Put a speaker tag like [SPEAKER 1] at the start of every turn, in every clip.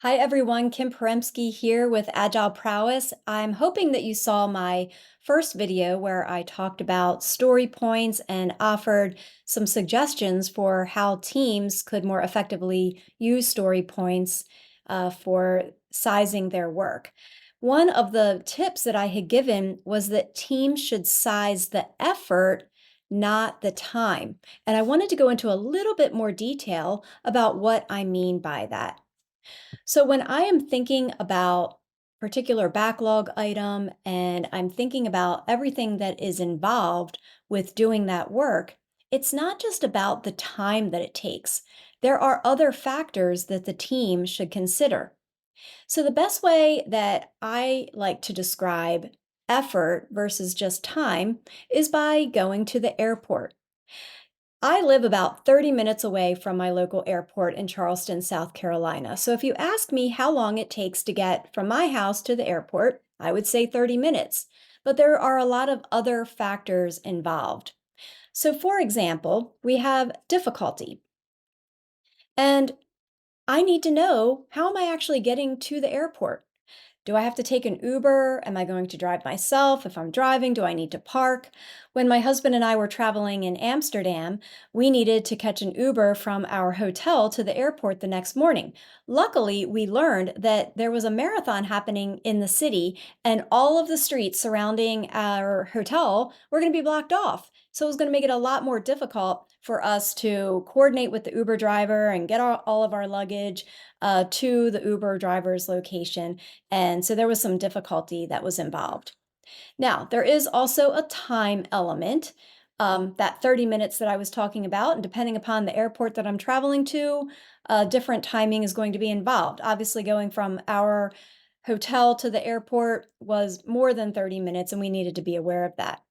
[SPEAKER 1] Hi everyone, Kim Peremsky here with Agile Prowess. I'm hoping that you saw my first video where I talked about story points and offered some suggestions for how teams could more effectively use story points for sizing their work. One of the tips that I had given was that teams should size the effort, not the time. And I wanted to go into a little bit more detail about what I mean by that. So when I am thinking about particular backlog item and I'm thinking about everything that is involved with doing that work, it's not just about the time that it takes. There are other factors that the team should consider. So the best way that I like to describe effort versus just time is by going to the airport. I live about 30 minutes away from my local airport in Charleston, South Carolina. So if you ask me how long it takes to get from my house to the airport, I would say 30 minutes. But there are a lot of other factors involved. So, for example, we have difficulty. And I need to know, how am I actually getting to the airport? Do I have to take an Uber? Am I going to drive myself? If I'm driving, do I need to park? When my husband and I were traveling in Amsterdam, we needed to catch an Uber from our hotel to the airport the next morning. Luckily, we learned that there was a marathon happening in the city, and all of the streets surrounding our hotel were going to be blocked off. So it was going to make it a lot more difficult for us to coordinate with the Uber driver and get all of our luggage to the Uber driver's location. And so there was some difficulty that was involved. Now, there is also a time element. That 30 minutes that I was talking about, and depending upon the airport that I'm traveling to, different timing is going to be involved. Obviously, going from our hotel to the airport was more than 30 minutes, and we needed to be aware of that.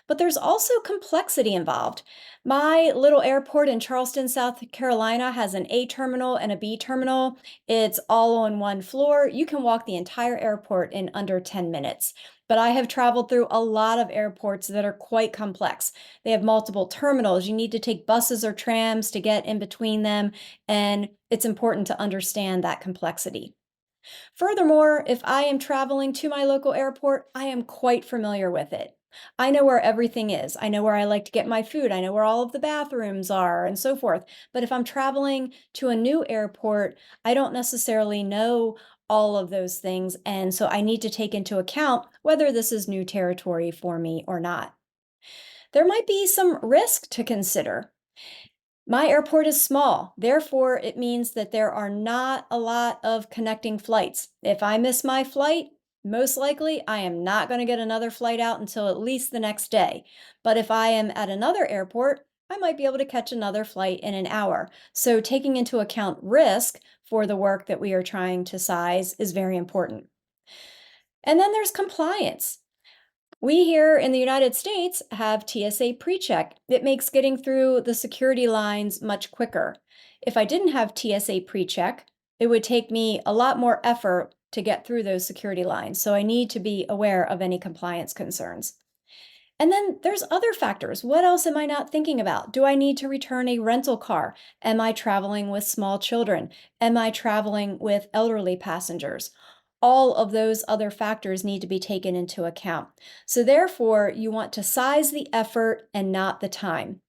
[SPEAKER 1] But there's also complexity involved. My little airport in Charleston, South Carolina has an A terminal and a B terminal. It's all on one floor. You can walk the entire airport in under 10 minutes. But I have traveled through a lot of airports that are quite complex. They have multiple terminals. You need to take buses or trams to get in between them, and it's important to understand that complexity. Furthermore, if I am traveling to my local airport, I am quite familiar with it. I know where everything is. I know where I like to get my food. I know where all of the bathrooms are and so forth. But if I'm traveling to a new airport, I don't necessarily know all of those things. And so I need to take into account whether this is new territory for me or not. There might be some risk to consider. My airport is small, therefore, it means that there are not a lot of connecting flights. If I miss my flight, most likely I am not going to get another flight out until at least the next day. But if I am at another airport, I might be able to catch another flight in an hour. So, taking into account risk for the work that we are trying to size is very important. And then there's compliance. We here in the United States have TSA PreCheck. It makes getting through the security lines much quicker. If I didn't have TSA PreCheck, it would take me a lot more effort to get through those security lines. So I need to be aware of any compliance concerns. And then there's other factors. What else am I not thinking about? Do I need to return a rental car? Am I traveling with small children? Am I traveling with elderly passengers? All of those other factors need to be taken into account. So, therefore, you want to size the effort and not the time.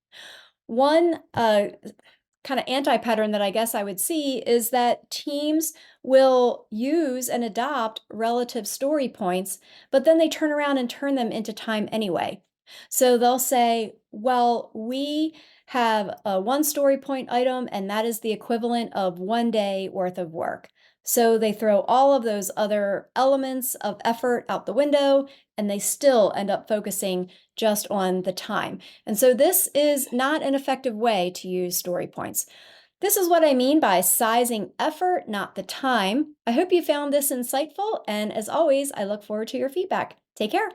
[SPEAKER 1] One kind of anti pattern that I guess I would see is that teams will use and adopt relative story points, but then they turn around and turn them into time anyway. So they'll say, well, we have a one story point item, and that is the equivalent of 1 day worth of work. So they throw all of those other elements of effort out the window, and they still end up focusing just on the time. And so this is not an effective way to use story points. This is what I mean by sizing effort, not the time. I hope you found this insightful, and as always, I look forward to your feedback. Take care.